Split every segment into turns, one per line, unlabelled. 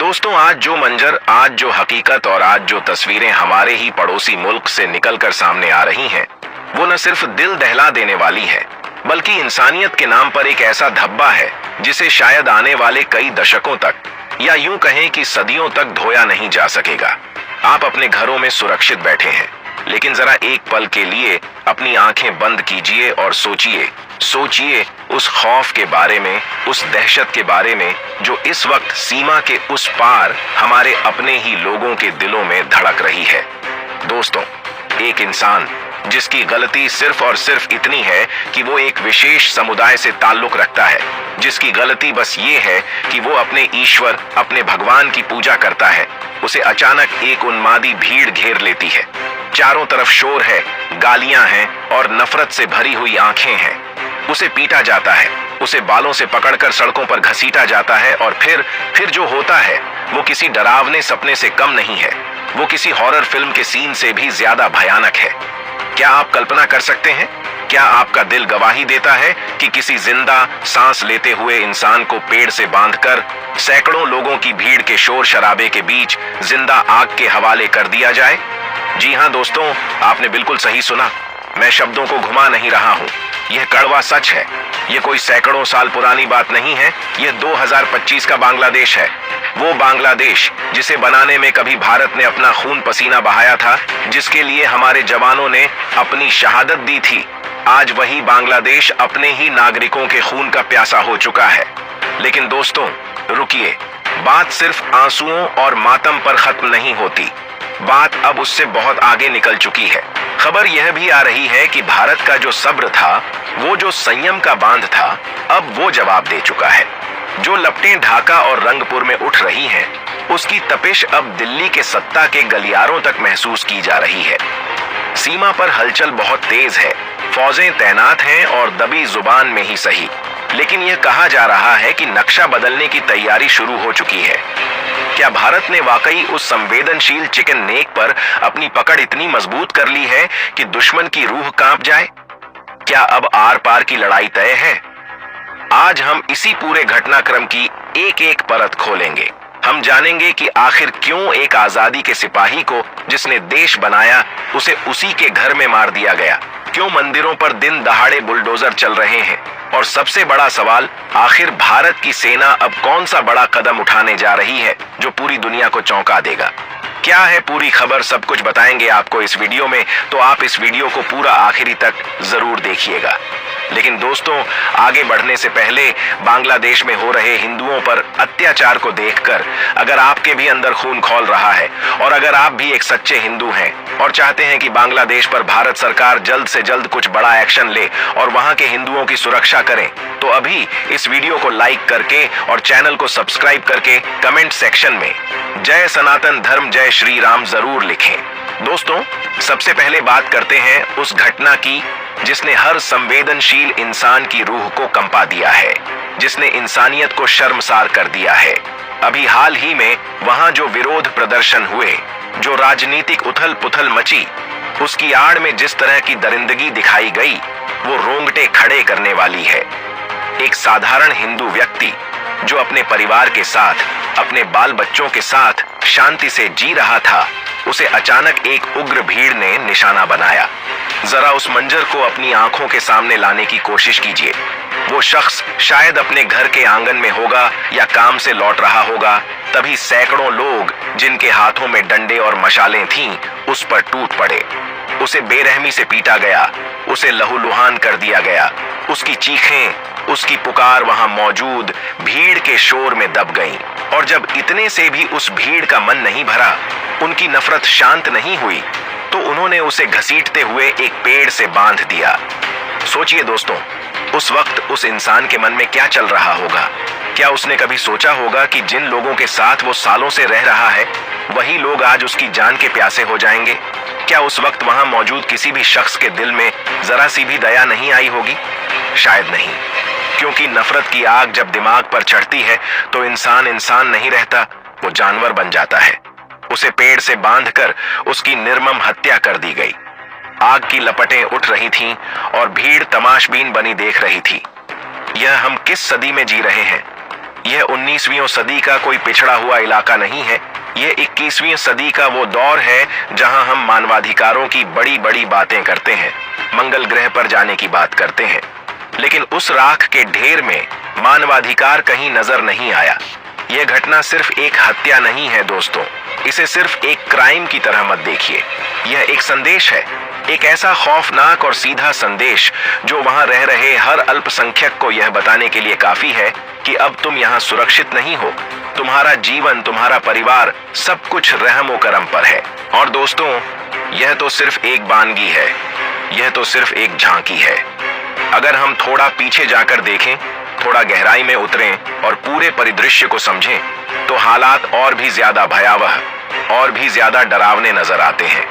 दोस्तों, आज जो मंजर, आज जो हकीकत और आज जो तस्वीरें हमारे ही पड़ोसी मुल्क से निकलकर सामने आ रही हैं, वो न सिर्फ दिल दहला देने वाली है, बल्कि इंसानियत के नाम पर एक ऐसा धब्बा है जिसे शायद आने वाले कई दशकों तक या यूं कहें कि सदियों तक धोया नहीं जा सकेगा। आप अपने घरों में सुरक्षित बैठे हैं, लेकिन जरा एक पल के लिए अपनी आंखें बंद कीजिए और सोचिए उस खौफ के बारे में, उस दहशत के बारे में जो इस वक्त सीमा के उस पार हमारे अपने ही लोगों के दिलों में धड़क रही है। दोस्तों, एक इंसान जिसकी गलती सिर्फ और सिर्फ इतनी है कि वो एक विशेष समुदाय से ताल्लुक रखता है, जिसकी गलती बस ये है कि वो अपने ईश्वर, अपने भगवान की पूजा करता है, उसे अचानक एक उन्मादी भीड़ घेर लेती है। चारों तरफ शोर है, गालियां हैं और नफरत से भरी हुई आंखें हैं। उसे पीटा जाता है, उसे बालों से पकड़कर सड़कों पर घसीटा जाता है और फिर जो होता है वो किसी डरावने सपने से कम नहीं है, वो किसी हॉरर फिल्म के सीन से भी ज्यादा भयानक है। क्या आप कल्पना कर सकते हैं? क्या आपका दिल गवाही देता है कि किसी जिंदा सांस लेते हुए इंसान को पेड़ से बांधकर सैकड़ों लोगों की भीड़ के शोर शराबे के बीच जिंदा आग के हवाले कर दिया जाए? जी हां दोस्तों, आपने बिल्कुल सही सुना। मैं शब्दों को घुमा नहीं रहा हूं, यह कड़वा सच है। यह कोई सैकड़ों साल पुरानी बात नहीं है, यह 2025 का बांग्लादेश है। वो बांग्लादेश जिसे बनाने में कभी भारत ने अपना खून पसीना बहाया था, जिसके लिए हमारे जवानों ने अपनी शहादत दी थी। आज वही बांग्लादेश अपने ही नागरिकों के खून का प्यासा हो चुका है। लेकिन दोस्तों, रुकिए, बात सिर्फ आंसुओं और मातम पर खत्म नहीं होती। बात अब उससे बहुत आगे निकल चुकी है। खबर यह भी आ रही है कि भारत का जो सब्र था, वो जो संयम का बांध था, अब वो जवाब दे चुका है। जो लपटें ढाका और रंगपुर में उठ रही हैं, उसकी तपिश अब दिल्ली के सत्ता के गलियारों तक महसूस की जा रही है। सीमा पर हलचल बहुत तेज है, फौजें तैनात हैं और दबी जुबान में ही सही, लेकिन यह कहा जा रहा है कि नक्शा बदलने की तैयारी शुरू हो चुकी है। क्या भारत ने वाकई उस संवेदनशील चिकन नेक पर अपनी पकड़ इतनी मजबूत कर ली है कि दुश्मन की रूह कांप जाए? क्या अब आर पार की लड़ाई तय है? आज हम इसी पूरे घटनाक्रम की एक एक परत खोलेंगे। हम जानेंगे कि आखिर क्यों एक आजादी के सिपाही को, जिसने देश बनाया, उसे उसी के घर में मार दिया गया। क्यों मंदिरों पर दिन दहाड़े बुलडोजर चल रहे हैं, और सबसे बड़ा सवाल, आखिर भारत की सेना अब कौन सा बड़ा कदम उठाने जा रही है जो पूरी दुनिया को चौंका देगा? क्या है पूरी खबर, सब कुछ बताएंगे आपको इस वीडियो में, तो आप इस वीडियो को पूरा आखिरी तक जरूर देखिएगा। लेकिन दोस्तों, आगे बढ़ने से पहले बांग्लादेश में हो रहे हिंदुओं पर अत्याचार को देखकर अगर आपके भी अंदर खून खौल रहा है, और अगर आप भी एक सच्चे हिंदू हैं और चाहते हैं कि बांग्लादेश पर भारत सरकार जल्द से जल्द कुछ बड़ा एक्शन ले और वहां के हिंदुओं की सुरक्षा करें, तो अभी इस वीडियो को लाइक करके और चैनल को सब्सक्राइब करके कमेंट सेक्शन में जय सनातन धर्म, जय श्री राम जरूर लिखें। दोस्तों, सबसे पहले बात करते हैं उस घटना की जिसने हर संवेदनशील इंसान की रूह को कंपा दिया है, जिसने इंसानियत को शर्मसार कर दिया है। अभी हाल ही में वहां जो विरोध प्रदर्शन हुए, जो राजनीतिक उथल पुथल मची, उसकी आड़ में जिस तरह की दरिंदगी दिखाई गई, वो रोंगटे खड़े करने वाली है। एक साधारण हिंदू व्यक्ति जो अपने परिवार के साथ, अपने बाल बच्चों के साथ शांति से जी रहा था, उसे अचानक एक उग्र भीड़ ने निशाना बनाया। जरा उस मंजर को अपनी आंखों के सामने लाने की कोशिश कीजिए। वो शख्स शायद अपने घर के आंगन में होगा या काम से लौट रहा होगा, तभी सैकड़ों लोग जिनके हाथों में डंडे और मशालें थीं, उस पर टूट पड़े। उसे बेरहमी से पीटा गया, उसे लहूलुहान कर दिया गया। उसकी चीखें, उसकी पुकार वहां मौजूद भीड़ के शोर में दब गईं। और जब इतने से भी उस भीड़ का मन नहीं भरा, उनकी नफरत शांत नहीं हुई, तो उन्होंने उसे घसीटते हुए एक पेड़ से बांध दिया। सोचिए दोस्तों, उस वक्त उस इंसान के मन में क्या चल रहा होगा? क्या उसने कभी सोचा होगा कि जिन लोगों के साथ वो सालों से रह रहा है, वही लोग आज उसकी जान के प्यासे हो जाएंगे? क्या उस वक्त वहां मौजूद किसी भी शख्स के दिल में जरा सी भी दया नहीं आई होगी? शायद नहीं, क्योंकि नफरत की आग जब दिमाग पर चढ़ती है तो इंसान इंसान नहीं रहता, वो जानवर बन जाता है। उसे पेड़ से बांधकर उसकी निर्मम हत्या कर दी गई। आग की लपटें उठ रही थीं और भीड़ तमाशबीन बनी देख रही थी। यह हम किस सदी में जी रहे हैं? यह 19वीं सदी का कोई पिछड़ा हुआ इलाका नहीं है। यह 21वीं सदी का वो दौर है जहां हम मानवाधिकारों की बड़ी बड़ी बातें करते हैं, मंगल ग्रह पर जाने की बात करते हैं, लेकिन उस राख के ढेर में मानवाधिकार कहीं नजर नहीं आया। यह घटना सिर्फ एक हत्या नहीं है दोस्तों, इसे सिर्फ एक क्राइम की तरह मत देखिए। यह एक संदेश है, एक ऐसा खौफनाक और सीधा संदेश जो वहां रह रहे हर अल्पसंख्यक को यह बताने के लिए काफी है कि अब तुम यहां सुरक्षित नहीं हो। तुम्हारा जीवन, तुम्हारा परिवार, सब कुछ रहम व करम पर है। और दोस्तों, यह तो सिर्फ एक वानगी है, यह तो सिर्फ एक झांकी है। अगर हम थोड़ा पीछे जाकर देखें, थोड़ा गहराई में उतरें और पूरे परिदृश्य को समझें, तो हालात और भी ज्यादा भयावह, और भी ज्यादा डरावने नजर आते हैं।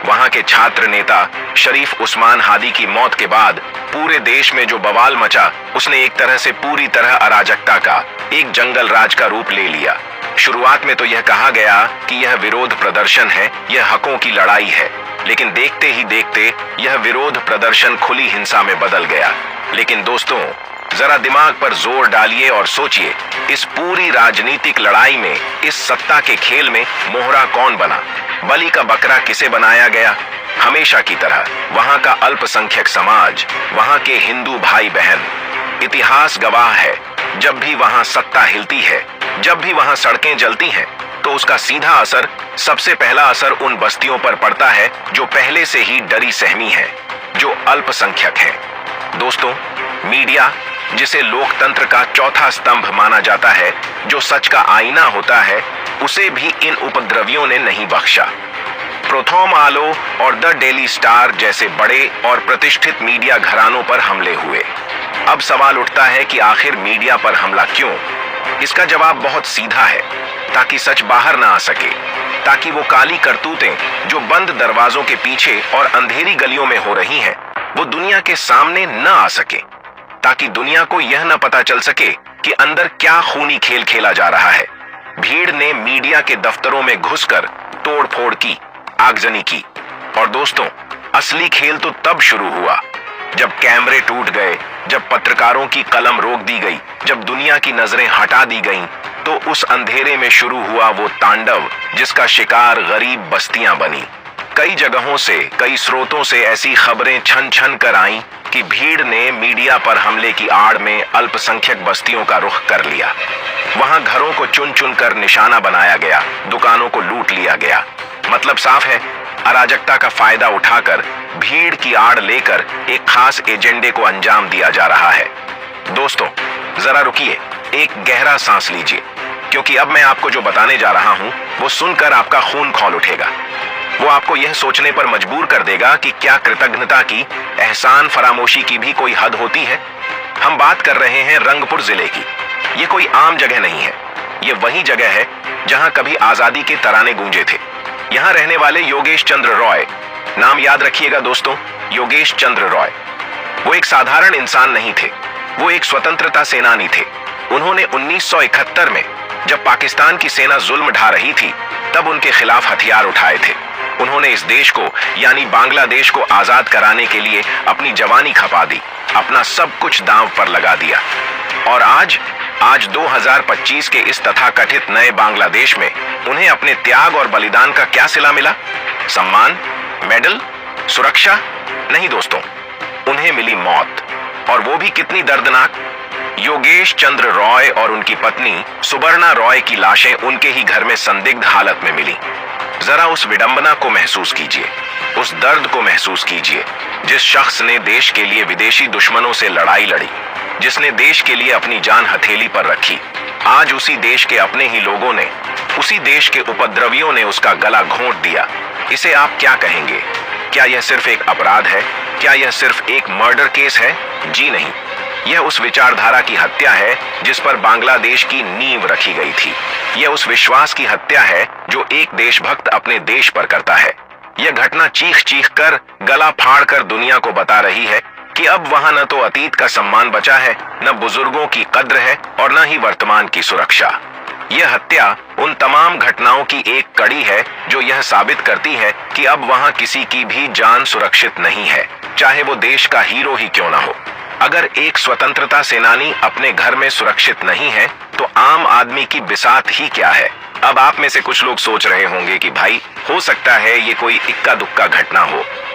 वहां के छात्र नेता शरीफ उस्मान हादी की मौत के बाद पूरे देश में जो बवाल मचा, उसने एक तरह से पूरी तरह अराजकता का, एक जंगल राज का रूप ले लिया। शुरुआत में तो यह कहा गया कि यह विरोध प्रदर्शन है, यह हकों की लड़ाई है, लेकिन देखते ही देखते यह विरोध प्रदर्शन खुली हिंसा में बदल गया। लेकिन दोस्तों, जरा दिमाग पर जोर डालिए और सोचिए, इस पूरी राजनीतिक लड़ाई में, इस सत्ता के खेल में मोहरा कौन बना? बलि का बकरा किसे बनाया गया? हमेशा की तरह वहां का अल्पसंख्यक समाज, वहां के हिंदू भाई बहन। इतिहास गवाह है, जब भी वहां सत्ता हिलती है, जब भी वहां सड़कें जलती हैं, तो उसका सीधा असर, सबसे पहला असर उन बस्तियों पर पड़ता है जो पहले से ही डरी सहमी है, जो अल्पसंख्यक है। दोस्तों, मीडिया, जिसे लोकतंत्र का चौथा स्तंभ माना जाता है, जो सच का आईना होता है, उसे भी इन उपद्रवियों ने नहीं बख्शा। प्रोथोम आलो और द डेली स्टार जैसे बड़े और प्रतिष्ठित मीडिया घरानों पर हमले हुए। अब सवाल उठता है कि आखिर मीडिया पर हमला क्यों? इसका जवाब बहुत सीधा है, ताकि सच बाहर ना आ सके, ताकि वो काली करतूतें जो बंद दरवाजों के पीछे और अंधेरी गलियों में हो रही हैं, वो दुनिया के सामने न आ सके, ताकि दुनिया को यह न पता चल सके कि अंदर क्या खूनी खेल खेला जा रहा है। भीड़ ने मीडिया के दफ्तरों में घुसकर तोड़फोड़ की, आगजनी की। और दोस्तों, असली खेल तो तब शुरू हुआ जब कैमरे टूट गए, जब पत्रकारों की कलम रोक दी गई, जब दुनिया की नजरें हटा दी गईं, तो उस अंधेरे में शुरू हुआ वो तांडव जिसका शिकार गरीब बस्तियां बनी। कई जगहों से, कई स्रोतों से ऐसी खबरें छन छन कर आईं कि भीड़ ने मीडिया पर हमले की आड़ में अल्पसंख्यक बस्तियों का रुख कर लिया। वहां घरों को चुन चुन कर निशाना बनाया गया, दुकानों को लूट लिया गया। मतलब साफ है, अराजकता का फायदा उठाकर, भीड़ की आड़ लेकर एक खास एजेंडे को अंजाम दिया जा रहा है। दोस्तों, जरा रुकिए, एक गहरा सांस लीजिए, क्योंकि अब मैं आपको जो बताने जा रहा हूं, वो सुनकर आपका खून खौल उठेगा। वो आपको यह सोचने पर मजबूर कर देगा कि क्या कृतज्ञता की, एहसान फरामोशी की भी कोई हद होती है। हम बात कर रहे हैं रंगपुर जिले की। ये कोई आम जगह नहीं है, ये वही जगह है जहां कभी आजादी के तराने गूंजे थे। यहां रहने वाले योगेश चंद्र रॉय, नाम याद रखिएगा दोस्तों, योगेश चंद्र रॉय, वो एक साधारण इंसान नहीं थे, वो एक स्वतंत्रता सेनानी थे। उन्होंने 1971 में, जब पाकिस्तान की सेना जुल्म ढा रही थी, तब उनके खिलाफ हथियार उठाए थे। उन्होंने इस देश को, यानी बांग्लादेश को आजाद कराने के लिए अपनी जवानी खपा दी, अपना सब कुछ दांव पर लगा दिया। और आज 2025 के इस तथाकथित नए बांग्लादेश में उन्हें अपने त्याग और बलिदान का क्या सिला मिला? सम्मान, मेडल, सुरक्षा? नहीं दोस्तों, उन्हें मिली मौत। और वो भी कितनी दर्दनाक। योगेश चंद्र रॉय और उनकी पत्नी सुवर्णा रॉय की लाशें उनके ही घर में संदिग्ध हालत में मिली। जरा उस विडंबना को महसूस कीजिए, उस दर्द को महसूस कीजिए, जिस शख्स ने देश के लिए विदेशी दुश्मनों से लड़ाई लड़ी, जिसने देश के लिए अपनी जान हथेली पर रखी। आज उसी देश के अपने ही लोगों ने, उसी देश के उपद्रवियों ने उसका गला घोंट दिया। इसे आप क्या कहेंगे? क्या यह सिर्फ एक अपराध है? क्या यह सिर्फ एक मर्डर केस है? जी नहीं, यह उस विचारधारा की हत्या है जिस पर बांग्लादेश की नींव रखी गई थी। यह उस विश्वास की हत्या है जो एक देशभक्त अपने देश पर करता है। यह घटना चीख चीख कर, गला फाड़ कर दुनिया को बता रही है कि अब वहां न तो अतीत का सम्मान बचा है, न बुजुर्गों की कद्र है, और न ही वर्तमान की सुरक्षा। यह हत्या उन तमाम घटनाओं की एक कड़ी है जो यह साबित करती है कि अब वहां किसी की भी जान सुरक्षित नहीं है, चाहे वो देश का हीरो ही क्यों ना हो। अगर एक स्वतंत्रता सेनानी अपने घर में सुरक्षित नहीं है, तो आम आदमी की बिसात ही क्या है। अब आप में से कुछ लोग सोच रहे होंगे कि भाई हो सकता है ये कोई इक्का दुक्का घटना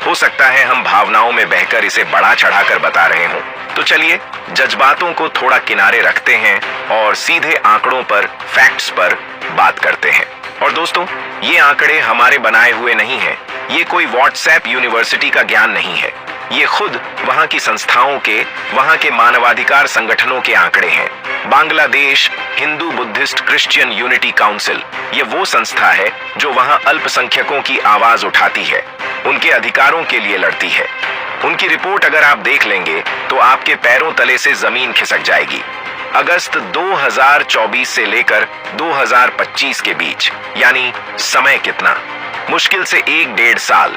हो सकता है हम भावनाओं में बहकर इसे बढ़ा चढ़ाकर बता रहे हों। तो चलिए जज्बातों को थोड़ा किनारे रखते हैं और सीधे आंकड़ों पर, फैक्ट्स पर बात करते हैं। और दोस्तों, ये आंकड़े हमारे बनाए हुए नहीं हैं। ये कोई व्हाट्सएप यूनिवर्सिटी का ज्ञान नहीं है। ये खुद वहां की संस्थाओं के, वहां के मानवाधिकार संगठनों के आंकड़े हैं। Bangladesh Hindu Buddhist Christian unity council, ये वो संस्था है जो वहां अल्पसंख्यकों की आवाज उठाती है, उनके अधिकारों के लिए लड़ती है। उनकी रिपोर्ट अगर आप देख लेंगे तो आपके पैरों तले से जमीन खिसक जाएगी। अगस्त 2024 से लेकर 2025 के बीच, यानी समय कितना, मुश्किल से 1-1.5 साल।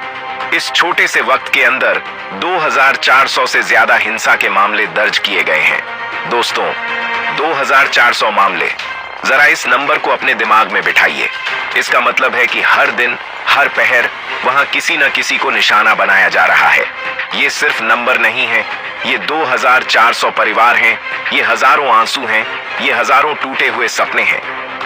इस छोटे से वक्त के अंदर 2400 से ज्यादा हिंसा के मामले दर्ज किए गए हैं। दोस्तों, 2400 मामले, जरा इस नंबर को अपने दिमाग में बिठाइए। इसका मतलब है कि हर दिन, हर पहर वहां किसी न किसी को निशाना बनाया जा रहा है। ये सिर्फ नंबर नहीं है, ये 2400 परिवार हैं, ये हजारों आंसू हैं, ये हजारों टूटे हुए सपने हैं।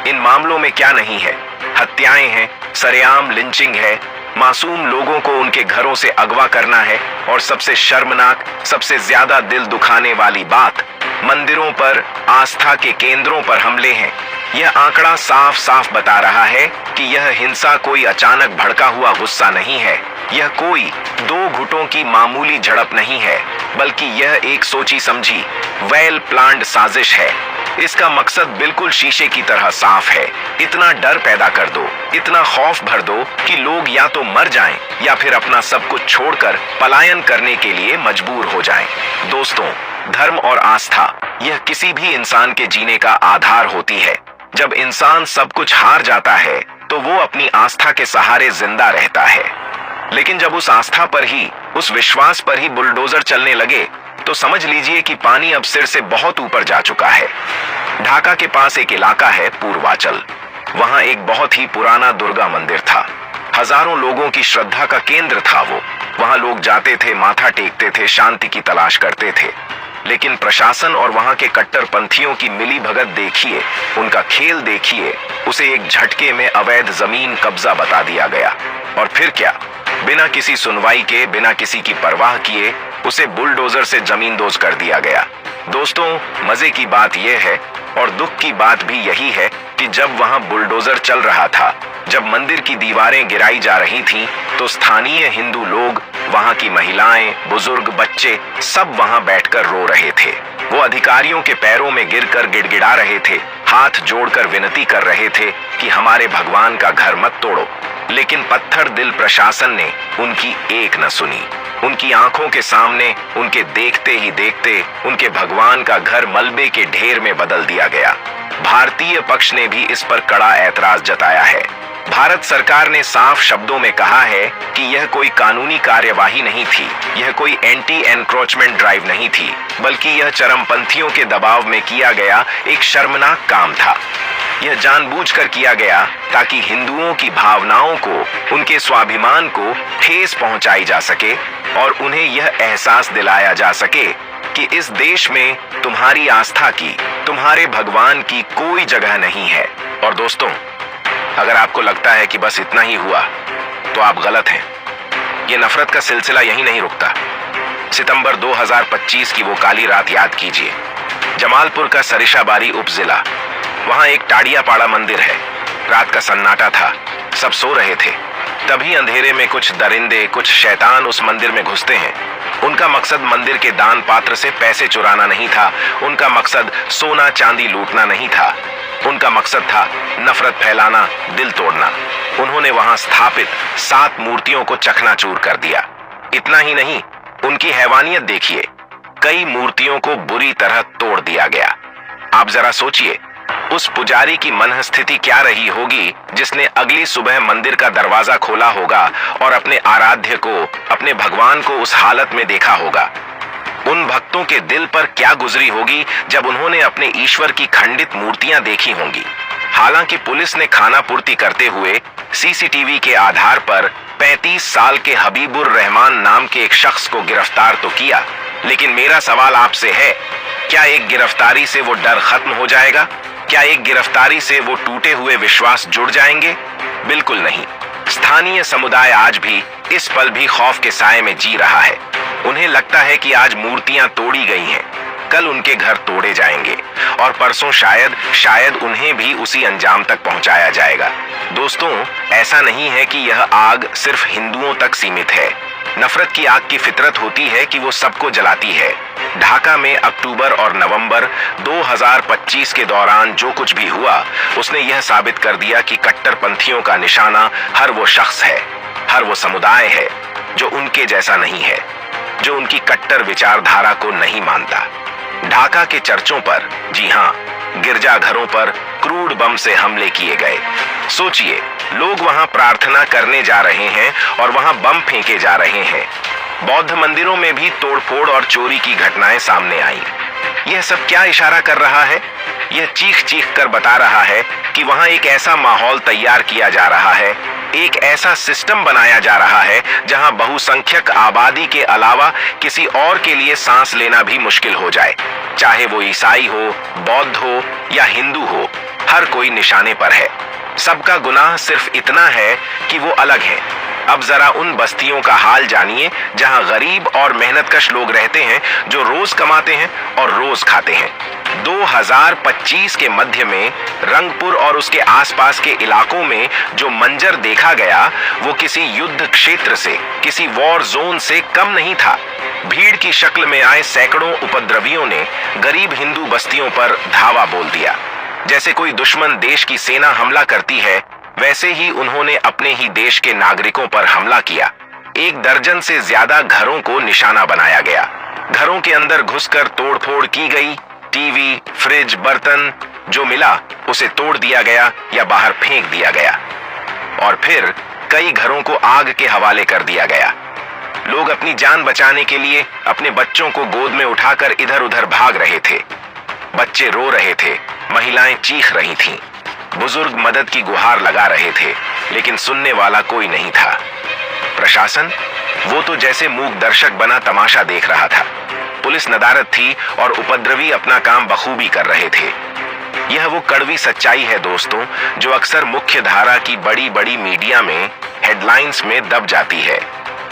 इन मामलों में क्या नहीं है? हत्याएं हैं, सरेआम लिंचिंग है, मासूम लोगों को उनके घरों से अगवा करना है, और सबसे शर्मनाक, सबसे ज्यादा दिल दुखाने वाली बात, मंदिरों पर, आस्था के केंद्रों पर हमले हैं। यह आंकड़ा साफ साफ बता रहा है कि यह हिंसा कोई अचानक भड़का हुआ गुस्सा नहीं है, यह कोई 2 गुटों की मामूली झड़प नहीं है, बल्कि यह एक सोची समझी, वेल प्लान्ड साजिश है। इसका मकसद बिल्कुल शीशे की तरह साफ है। इतना डर पैदा कर दो, इतना खौफ भर दो कि लोग या तो मर जाएं या फिर अपना सब कुछ छोड़कर पलायन करने के लिए मजबूर हो जाएं। दोस्तों, धर्म और आस्था, यह किसी भी इंसान के जीने का आधार होती है। जब इंसान सब कुछ हार जाता है तो वो अपनी आस्था के सहारे जिंदा रहता है। लेकिन जब उस आस्था पर ही, उस विश्वास पर ही बुलडोजर चलने लगे तो समझ लीजिए कि पानी अब सिर से बहुत ऊपर जा चुका है। ढाका के पास एक इलाका है पूर्वांचल। वहां एक बहुत ही पुराना दुर्गा मंदिर था। हजारों लोगों की श्रद्धा का केंद्र था वो। वहां लोग जाते थे, माथा टेकते थे, शांति की तलाश करते थे। लेकिन प्रशासन और वहां के कट्टरपंथियों की मिली भगत देखिए, उनका खेल देखिए। उसे एक झटके में अवैध जमीन कब्जा बता दिया गया। और फिर क्या, बिना किसी सुनवाई के, बिना किसी की परवाह किए उसे बुलडोजर से जमींदोज कर दिया गया। दोस्तों, मजे की बात यह है और दुख की बात भी यही है कि जब वहां बुलडोजर चल रहा था, जब मंदिर की दीवारें गिराई जा रही थीं, तो स्थानीय हिंदू लोग, वहां की महिलाएं, बुजुर्ग, बच्चे सब वहां बैठकर रो रहे थे। वो अधिकारियों के पैरों में गिरकर गिड़गिड़ा रहे थे, हाथ जोड़कर विनती कर रहे थे कि हमारे भगवान का घर मत तोड़ो। लेकिन पत्थर दिल प्रशासन ने उनकी एक न सुनी। उनकी आंखों के सामने, उनके देखते ही देखते उनके भगवान का घर मलबे के ढेर में बदल दिया गया। भारतीय पक्ष ने भी इस पर कड़ा ऐतराज जताया है। भारत सरकार ने साफ शब्दों में कहा है कि यह कोई कानूनी कार्यवाही नहीं थी, यह कोई एंटी एनक्रोचमेंट ड्राइव नहीं थी, बल्कि यह चरमपंथियों के दबाव में किया गया एक शर्मनाक काम था। यह जानबूझकर किया गया ताकि हिंदुओं की भावनाओं को, उनके स्वाभिमान को ठेस पहुंचाई जा सके और उन्हें यह एहसास दिलाया जा सके कि इस देश में तुम्हारी आस्था की, तुम्हारे भगवान की कोई जगह नहीं है। और दोस्तों, अगर आपको लगता है कि बस इतना ही हुआ तो आप गलत हैं। ये नफरत का सिलसिला यहीं नहीं रुकता। सितंबर 2025 की वो काली रात याद कीजिए। जमालपुर का सरिशाबारी उपजिला, वहां एक टाड़ियापाड़ा मंदिर है। रात का सन्नाटा था, सब सो रहे थे। तभी अंधेरे में कुछ दरिंदे, कुछ शैतान उस मंदिर में घुसते हैं। उनका मकसद मंदिर के दान पात्र से पैसे चुराना नहीं था, उनका मकसद सोना चांदी लूटना नहीं था, उनका मकसद था नफरत फैलाना, दिल तोड़ना। उन्होंने वहां स्थापित 7 मूर्तियों को चकनाचूर कर दिया। इतना ही नहीं, उनकी हैवानियत देखिए, कई मूर्तियों को बुरी तरह तोड़ दिया गया। आप जरा सोचिए, उस पुजारी की मनस्थिति क्या रही होगी जिसने अगली सुबह मंदिर का दरवाजा खोला होगा और अपने आराध्य को, अपने भगवान को उस हालत में देखा होगा। उन भक्तों के दिल पर क्या गुजरी होगी जब उन्होंने अपने ईश्वर की खंडित मूर्तियां देखी होंगी। हालांकि पुलिस ने खानापूर्ति करते हुए सीसीटीवी के आधार पर 35 साल के हबीबुर रहमान नाम के एक शख्स को गिरफ्तार तो किया, लेकिन मेरा सवाल आपसे है, क्या एक गिरफ्तारी से वो डर खत्म हो जाएगा? क्या एक गिरफ्तारी से वो टूटे हुए विश्वास जुड़ जाएंगे? बिल्कुल नहीं। स्थानीय समुदाय आज भी इस पल भी खौफ के साए में जी रहा है। उन्हें लगता है कि आज मूर्तियां तोड़ी गई हैं, कल उनके घर तोड़े जाएंगे और परसों शायद उन्हें भी उसी अंजाम तक पहुंचाया जाएगा। दोस्तों, ऐसा नहीं है कि यह आग सिर्फ हिंदुओं तक सीमित है। नफरत की आग की फितरत होती है कि वो सबको जलाती है। ढाका में अक्टूबर और नवंबर 2025 के दौरान जो कुछ भी हुआ, उसने यह साबित कर दिया कि कट्टरपंथियों का निशाना हर वो शख्स है, हर वो समुदाय है जो उनके जैसा नहीं है, जो उनकी कट्टर विचारधारा को नहीं मानता। ढाका के चर्चों पर, जी हां, गिरजाघरों पर क्रूड बम से हमले किए गए। सोचिए, लोग वहां प्रार्थना करने जा रहे हैं और वहां बम फेंके जा रहे हैं। बौद्ध मंदिरों में भी तोड़फोड़ और चोरी की घटनाएं सामने आई। यह सब क्या इशारा कर रहा है? यह चीख चीख कर बता रहा है कि वहां एक ऐसा माहौल तैयार किया जा रहा है, एक ऐसा सिस्टम बनाया जा रहा है जहां बहुसंख्यक आबादी के अलावा किसी और के लिए सांस लेना भी मुश्किल हो जाए। चाहे वो ईसाई हो, बौद्ध हो या हिंदू हो, हर कोई निशाने पर है। सबका गुनाह सिर्फ इतना है कि वो अलग है। अब जरा उन बस्तियों का हाल जानिए जहां गरीब और मेहनतकश लोग रहते हैं, जो रोज कमाते हैं और रोज खाते हैं। 2025 के मध्य में रंगपुर और उसके आसपास के इलाकों में जो मंजर देखा गया, वो किसी युद्ध क्षेत्र से, किसी वॉर जोन से कम नहीं था। भीड़ की शक्ल में आए सैकड़ों उपद्रवियों ने गरीब हिंदू बस्तियों पर धावा बोल दिया। जैसे कोई दुश्मन देश की सेना हमला करती है, वैसे ही उन्होंने अपने ही देश के नागरिकों पर हमला किया। 1 दर्जन से ज्यादा घरों को निशाना बनाया गया। घरों के अंदर घुसकर तोड़फोड़ की गई। टीवी, फ्रिज, बर्तन जो मिला उसे तोड़ दिया गया या बाहर फेंक दिया गया और फिर कई घरों को आग के हवाले कर दिया गया। लोग अपनी जान बचाने के लिए अपने बच्चों को गोद में उठाकर इधर उधर भाग रहे थे। बच्चे रो रहे थे, महिलाएं चीख रही थीं, बुजुर्ग मदद की गुहार लगा रहे थे, लेकिन सुनने वाला कोई नहीं था। प्रशासन, वो तो जैसे मूक दर्शक बना तमाशा देख रहा था। पुलिस नदारद थी और उपद्रवी अपना काम बखूबी कर रहे थे। यह वो कड़वी सच्चाई है दोस्तों, जो अक्सर मुख्य धारा की बड़ी बड़ी मीडिया में हेडलाइंस में दब जाती है,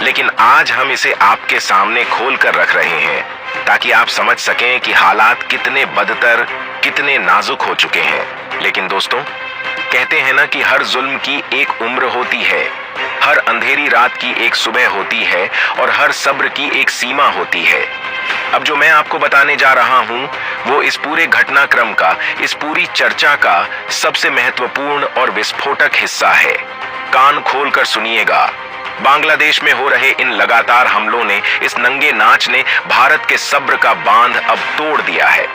लेकिन आज हम इसे आपके सामने खोल कर रख रहे हैं ताकि आप समझ सकें कि हालात कितने बदतर, कितने नाजुक हो चुके हैं। लेकिन दोस्तों, कहते हैं ना कि हर जुल्म की एक उम्र होती है, हर अंधेरी रात की एक सुबह होती है और हर सब्र की एक सीमा होती है। अब जो मैं आपको बताने जा रहा हूं, वो इस पूरे घटनाक्रम का, इस पूरी चर्चा का सबसे महत्वपूर्ण और विस्फोटक हिस्सा है। कान खोलकर सुनिएगा। बांग्लादेश में हो रहे इन लगातार हमलों ने, इस नंगे नाच ने भारत के सब्र का बांध अब तोड़ दिया है।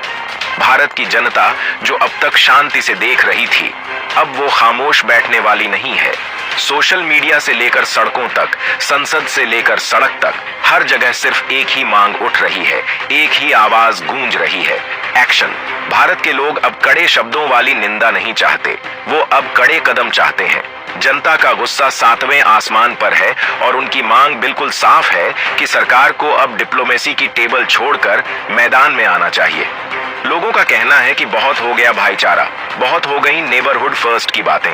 भारत की जनता जो अब तक शांति से देख रही थी, अब वो खामोश बैठने वाली नहीं है। सोशल मीडिया से लेकर सड़कों तक, संसद से लेकर सड़क तक, हर जगह सिर्फ एक ही मांग उठ रही है, एक ही आवाज गूंज रही है, एक्शन। भारत के लोग अब कड़े शब्दों वाली निंदा नहीं चाहते, वो अब कड़े कदम चाहते हैं। जनता का गुस्सा 7वें आसमान पर है और उनकी मांग बिल्कुल साफ है कि सरकार को अब डिप्लोमेसी की टेबल छोड़कर मैदान में आना चाहिए। लोगों का कहना है कि बहुत हो गया भाईचारा, बहुत हो गई नेबरहुड फर्स्ट की बातें।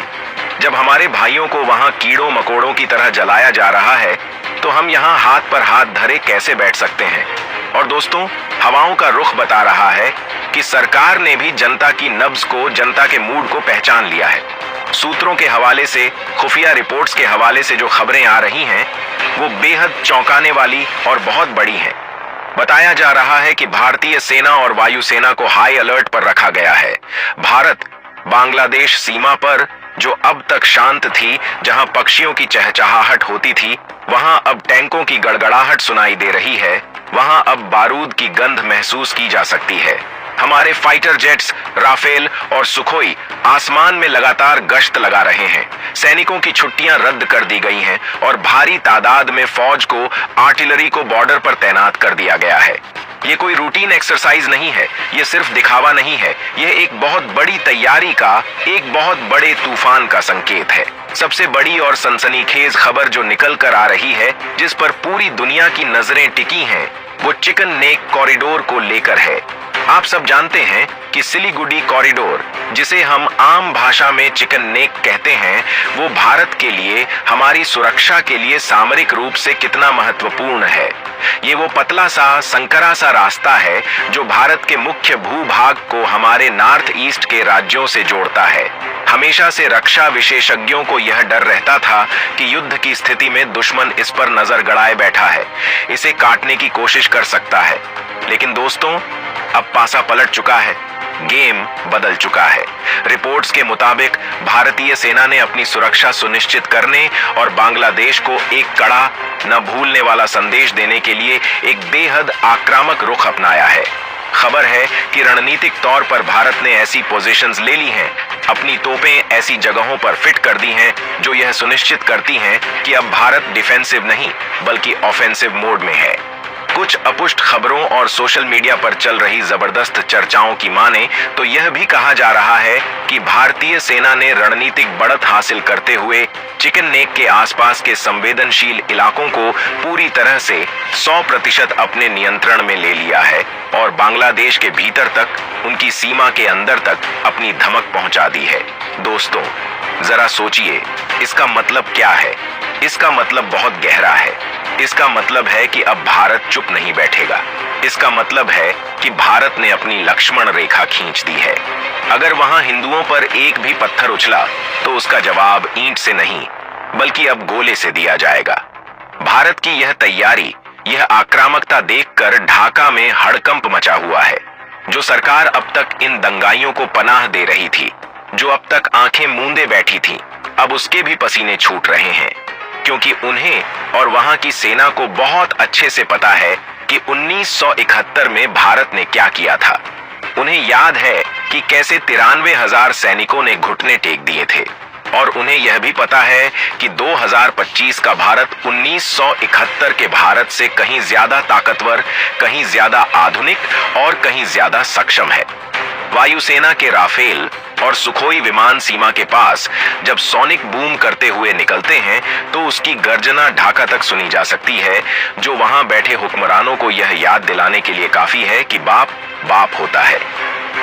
जब हमारे भाइयों को वहां कीड़ों मकोड़ों की तरह जलाया जा रहा है, तो हम यहाँ हाथ पर हाथ धरे कैसे बैठ सकते हैं? और दोस्तों, हवाओं का रुख बता रहा है कि सरकार ने भी जनता की नब्ज को, जनता के मूड को पहचान लिया है। सूत्रों के हवाले से, खुफिया रिपोर्ट्स के हवाले से जो खबरें आ रही हैं, वो बेहद चौंकाने वाली और बहुत बड़ी हैं। बताया जा रहा है कि भारतीय सेना और वायुसेना को हाई अलर्ट पर रखा गया है। भारत बांग्लादेश सीमा पर, जो अब तक शांत थी, जहां पक्षियों की चहचहाहट होती थी, वहां अब टैंकों की गड़गड़ाहट सुनाई दे रही है। वहां अब बारूद की गंध महसूस की जा सकती है। हमारे फाइटर जेट्स, राफेल और सुखोई आसमान में लगातार गश्त लगा रहे हैं। सैनिकों की छुट्टियां रद्द कर दी गई हैं और भारी तादाद में फौज को, आर्टिलरी को बॉर्डर पर तैनात कर दिया गया है। ये कोई रूटीन एक्सरसाइज नहीं है, ये सिर्फ दिखावा नहीं है, यह एक बहुत बड़ी तैयारी का, एक बहुत बड़े तूफान का संकेत है। सबसे बड़ी और सनसनीखेज खबर जो निकल कर आ रही है, जिस पर पूरी दुनिया की नजरें टिकी हैं, वो चिकन नेक कॉरिडोर को लेकर है। आप सब जानते हैं कि सिलीगुड़ी कॉरिडोर, जिसे हम आम भाषा में चिकन नेक कहते हैं, वो भारत के लिए, हमारी सुरक्षा के लिए सामरिक रूप से कितना महत्वपूर्ण है। ये वो पतला सा संकरा सा रास्ता है जो भारत के मुख्य भूभाग को हमारे नॉर्थ ईस्ट के राज्यों से जोड़ता है। हमेशा से रक्षा विशेषज्ञों को यह डर रहता था कि युद्ध की स्थिति में दुश्मन इस पर नजर गड़ाए बैठा है, इसे काटने की कोशिश कर सकता है। लेकिन दोस्तों, अब पासा पलट चुका है, गेम बदल चुका है। रिपोर्ट्स के मुताबिक भारतीय सेना ने अपनी सुरक्षा सुनिश्चित करने और बांग्लादेश को एक कड़ा, न भूलने वाला संदेश देने के लिए एक बेहद आक्रामक रुख अपनाया है। खबर है कि रणनीतिक तौर पर भारत ने ऐसी पोजीशंस ले ली हैं, अपनी तोपें ऐसी जगहों पर फिट कर दी हैं जो यह सुनिश्चित करती हैं कि अब भारत डिफेंसिव नहीं बल्कि ऑफेंसिव मोड में है। कुछ अपुष्ट खबरों और सोशल मीडिया पर चल रही जबरदस्त चर्चाओं की माने तो यह भी कहा जा रहा है कि भारतीय सेना ने रणनीतिक बढ़त हासिल करते हुए चिकन नेक के आसपास के संवेदनशील इलाकों को पूरी तरह से 100% अपने नियंत्रण में ले लिया है और बांग्लादेश के भीतर तक, उनकी सीमा के अंदर तक अपनी धमक पहुंचा दी है। दोस्तों, जरा सोचिए, इसका मतलब क्या है? इसका मतलब बहुत गहरा है। इसका मतलब है कि अब भारत चुप नहीं बैठेगा। इसका मतलब है कि भारत ने अपनी लक्ष्मण रेखा खींच दी है। अगर वहां हिंदुओं पर एक भी पत्थर उछला तो उसका जवाब ईंट से नहीं बल्कि अब गोले से दिया जाएगा। भारत की यह तैयारी, यह आक्रामकता देखकर ढाका में हड़कंप मचा हुआ है। जो सरकार अब तक इन दंगाइयों को पनाह दे रही थी, जो अब तक आंखें मूंदे बैठी थी, अब उसके भी पसीने छूट रहे हैं, क्योंकि उन्हें और वहां की सेना को बहुत अच्छे से पता है कि 1971 में भारत ने क्या किया था। उन्हें याद है कि कैसे 93,000 सैनिकों ने घुटने टेक दिए थे, और उन्हें यह भी पता है कि 2025 का भारत 1971 के भारत से कहीं ज्यादा ताकतवर, कहीं ज्यादा आधुनिक और कहीं ज्यादा सक्षम है। वायुसेना के राफेल और सुखोई विमान सीमा के पास जब सोनिक बूम करते हुए निकलते हैं तो उसकी गर्जना ढाका तक सुनी जा सकती है, जो वहां बैठे हुक्मरानों को यह याद दिलाने के लिए काफी है कि बाप बाप होता है।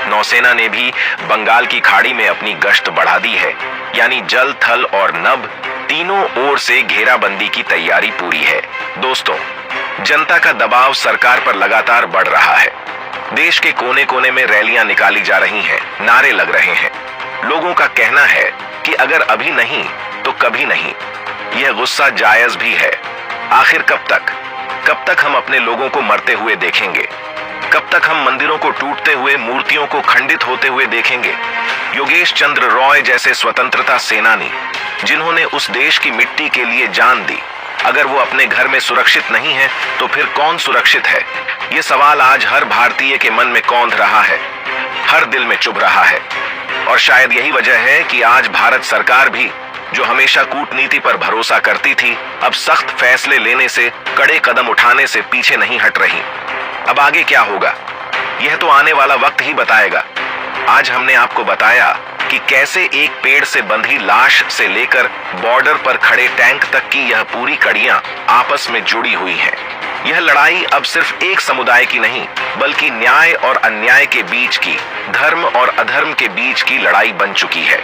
नौसेना ने भी बंगाल की खाड़ी में अपनी गश्त बढ़ा दी है, यानी जल, थल और नभ तीनों ओर से घेराबंदी की तैयारी पूरी है। दोस्तों, जनता का दबाव सरकार पर लगातार बढ़ रहा है। देश के कोने कोने में रैलियां निकाली जा रही हैं, नारे लग रहे हैं। लोगों का कहना है कि अगर अभी नहीं तो कभी नहीं। यह गुस्सा जायज भी है। आखिर कब तक हम अपने लोगों को मरते हुए देखेंगे? कब तक हम मंदिरों को टूटते हुए, मूर्तियों को खंडित होते हुए देखेंगे? योगेश चंद्र रॉय जैसे स्वतंत्रता सेनानी, जिन्होंने उस देश की मिट्टी के लिए जान दी, अगर वो अपने घर में सुरक्षित नहीं है तो फिर कौन सुरक्षित है? ये सवाल आज हर भारतीय के मन में कौंध रहा है, हर दिल में चुभ रहा है। और शायद यही वजह है कि आज भारत सरकार भी, जो हमेशा कूटनीति पर भरोसा करती थी, अब सख्त फैसले लेने से, कड़े कदम उठाने से पीछे नहीं हट रही। अब आगे क्या होगा, यह तो आने वाला वक्त ही बताएगा। आज हमने आपको बताया कि कैसे एक पेड़ से बंधी लाश से लेकर बॉर्डर पर खड़े टैंक तक की यह पूरी कड़ियां आपस में जुड़ी हुई हैं। यह लड़ाई अब सिर्फ एक समुदाय की नहीं, बल्कि न्याय और अन्याय के बीच की, धर्म और अधर्म के बीच की लड़ाई बन चुकी है।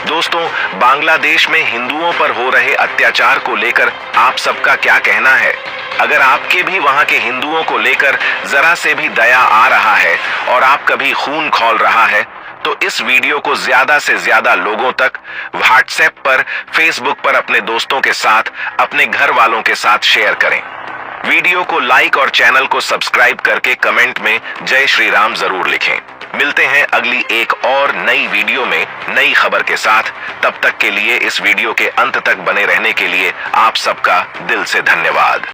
दोस्तों, बांग्लादेश में हिंदुओं पर हो रहे अत्याचार को लेकर आप सबका क्या कहना है? अगर आपके भी वहां के हिंदुओं को लेकर जरा से भी दया आ रहा है और आपका भी खून खौल रहा है, तो इस वीडियो को ज्यादा से ज्यादा लोगों तक व्हाट्सएप पर, फेसबुक पर अपने दोस्तों के साथ, अपने घर वालों के साथ शेयर करें। वीडियो को लाइक और चैनल को सब्सक्राइब करके कमेंट में जय श्री राम जरूर लिखें। मिलते हैं अगली एक और नई वीडियो में नई खबर के साथ। तब तक के लिए इस वीडियो के अंत तक बने रहने के लिए आप सबका दिल से धन्यवाद।